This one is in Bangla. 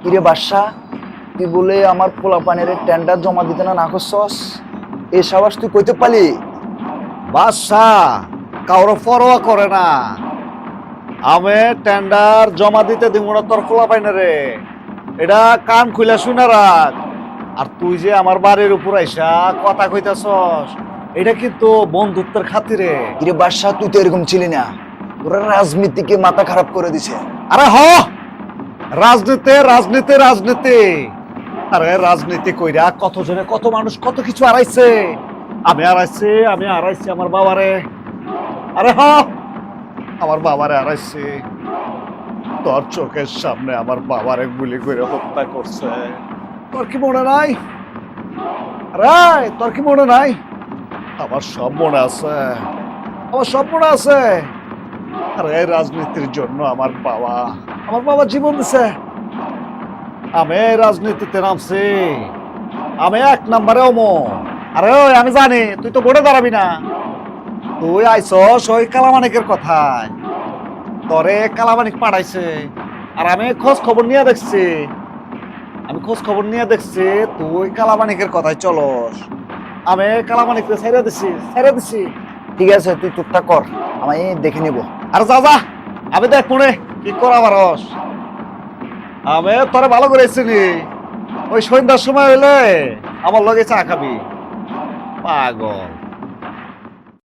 কিরে বাদশা, তুই বলে আমার পোলা পানের টেন্ডার জমা দিতে না করছস? এই সাবাস তুই কইতে পালি? বাদশা কারো পরোয়া করে না। আমি টেন্ডার জমা দিতে দিব না তোর পোলা পাইনে রে। এটা কান খুলে শুনে রাখ। আর তুই যে আমার বাড়ির উপর আইসা কথা কইতাছস, এটা কিন্তু বন্ধুত্বের খাতিরে। কিরে বাদশা, তুই তো এরকম ছিলি না। তোরা রাজনীতিকে মাথা খারাপ করে দিছে। আরে রাজনীতি রাজনীতি রাজনীতি। আরে রাজনীতি কইরা কত জনে কত মানুষ কত কিছু হারাইছে। আমি হারাইছি আমার বাবারে। আরে আমার বাবারে হারাইছি। তোর চোখের সামনে আমার বাবারে গুলি করে হত্যা করছে। তোর কি মনে নাই? আরে তোর কি মনে নাই? আমার সব মনে আছে, আমার সব মনে আছে। আরে রাজনীতির জন্য আমার বাবা জীবন দিছে। আমি রাজনীতিতে নামছি, আমি 1 নম্বরে ওমো। আরে ওই আমি জানি তুই তো ভোটে দাঁড়াবি না। তুই আইসস ওই কালামানিকের কথায়। তরে কালামানিক পাঠাইছে। আর আমি খোঁজ খবর নিয়ে দেখছি তুই কালামানিকের কথায় চলস। আমি কালামানিককে ছেড়ে দিছি। ঠিক আছে, তুই চুপটা কর, আমি দেখে নিব। আর যা আমি দেখ মনে কি করা পারস। আমি তোরে ভালো করে চিনি। ওই সন্ধ্যার সময় হইলে আমার লগে চা খাবি। পাগল।